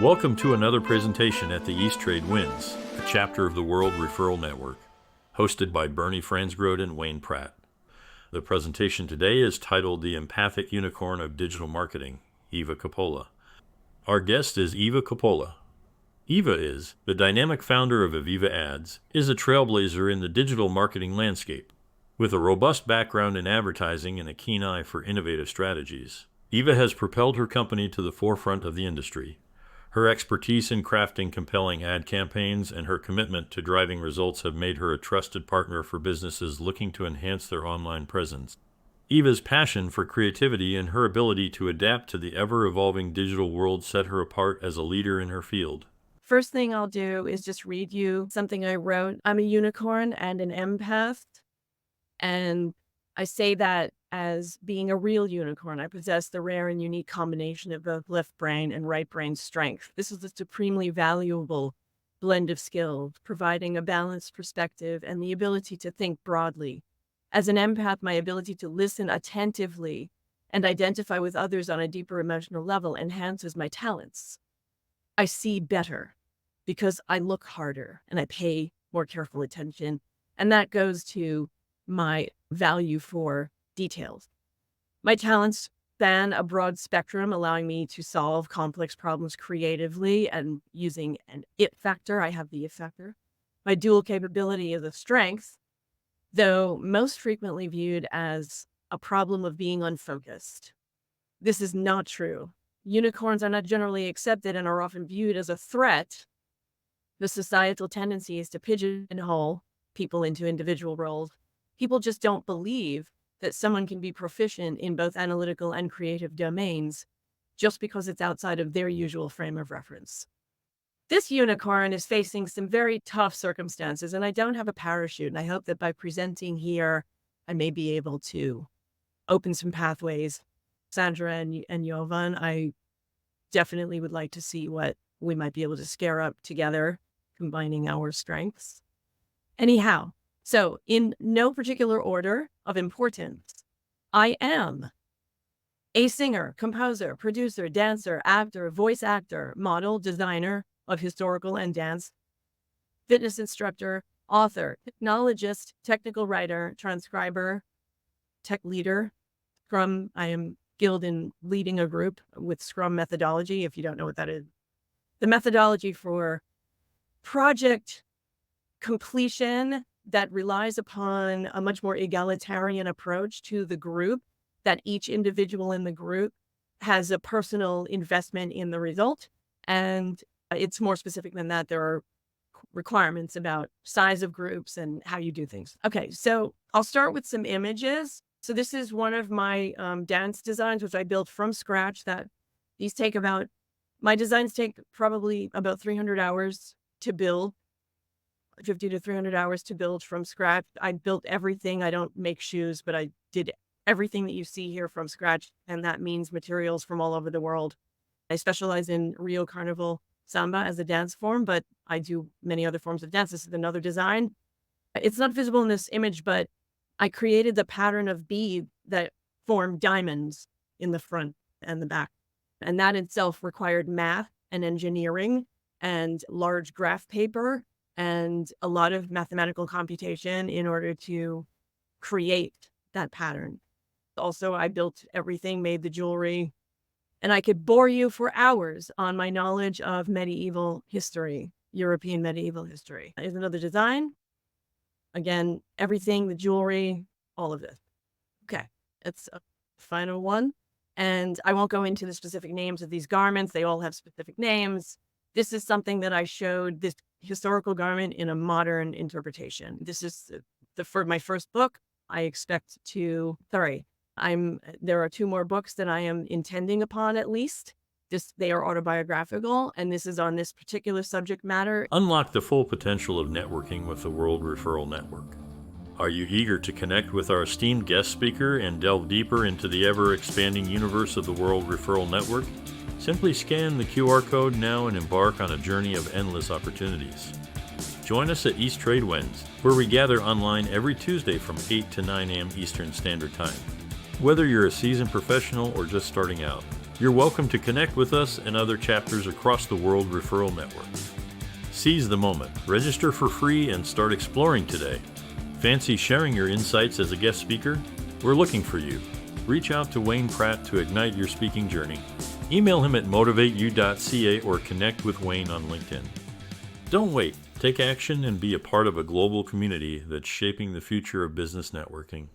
Welcome to another presentation at the East Trade Wins, a chapter of the World Referral Network, hosted by Bernie Franzgrote and Wayne Pratt. The presentation today is titled The Empathic Unicorn of Digital Marketing, Eva Coppola. Our guest is Eva Coppola. Eva is the dynamic founder of EvaEva Ads, is a trailblazer in the digital marketing landscape. With a robust background in advertising and a keen eye for innovative strategies, Eva has propelled her company to the forefront of the industry. Her expertise in crafting compelling ad campaigns and her commitment to driving results have made her a trusted partner for businesses looking to enhance their online presence. Eva's passion for creativity and her ability to adapt to the ever-evolving digital world set her apart as a leader in her field. First thing I'll do is just read you something I wrote. I'm a unicorn and an empath, and I say that as being a real unicorn. I possess the rare and unique combination of both left brain and right brain strength. This is a supremely valuable blend of skills, providing a balanced perspective and the ability to think broadly. As an empath, my ability to listen attentively and identify with others on a deeper emotional level enhances my talents. I see better because I look harder and I pay more careful attention. And that goes to my value for details. My talents span a broad spectrum, allowing me to solve complex problems creatively and using an it factor. I have the it factor. My dual capability is a strength, though most frequently viewed as a problem of being unfocused. This is not true. Unicorns are not generally accepted and are often viewed as a threat. The societal tendency is to pigeonhole people into individual roles. People just don't believe that someone can be proficient in both analytical and creative domains just because it's outside of their usual frame of reference. This unicorn is facing some very tough circumstances, and I don't have a parachute. And I hope that by presenting here, I may be able to open some pathways. Sandra and Jovan, I definitely would like to see what we might be able to scare up together, combining our strengths. Anyhow, so in no particular order of importance, I am a singer, composer, producer, dancer, actor, voice actor, model, designer of historical and dance, fitness instructor, author, technologist, technical writer, transcriber, tech leader, Scrum. I am skilled in leading a group with Scrum methodology, if you don't know what that is. The methodology for project completion that relies upon a much more egalitarian approach to the group, that each individual in the group has a personal investment in the result. And it's more specific than that. There are requirements about size of groups and how you do things. Okay, so I'll start with some images. So this is one of my dance designs, which I built from scratch. My designs take probably about 300 hours to build. 50 to 300 hours to build from scratch. I built everything. I don't make shoes, but I did everything that you see here from scratch. And that means materials from all over the world. I specialize in Rio Carnival Samba as a dance form, but I do many other forms of dance. This is another design. It's not visible in this image, but I created the pattern of beads that form diamonds in the front and the back. And that itself required math and engineering and large graph paper and a lot of mathematical computation in order to create that pattern. Also, I built everything, made the jewelry, and I could bore you for hours on my knowledge of medieval history, European medieval history. Here's another design. Again, everything, the jewelry, all of this. Okay, it's a final one. And I won't go into the specific names of these garments. They all have specific names. This is something that I showed, this historical garment in a modern interpretation. This is for my first book. There are 2 more books that I am intending upon at least. They are autobiographical, and this is on this particular subject matter. Unlock the full potential of networking with the World Referral Network. Are you eager to connect with our esteemed guest speaker and delve deeper into the ever-expanding universe of the World Referral Network? Simply scan the QR code now and embark on a journey of endless opportunities. Join us at East Trade Wins, where we gather online every Tuesday from 8 to 9 a.m. Eastern Standard Time. Whether you're a seasoned professional or just starting out, You're welcome to connect with us and other chapters across the World Referral Network. Seize the moment, register for free, and start exploring today. Fancy sharing your insights as a guest speaker? We're looking for you. Reach out to Wayne Pratt to ignite your speaking journey. Email him at motivateyou.ca or connect with Wayne on LinkedIn. Don't wait. Take action and be a part of a global community that's shaping the future of business networking.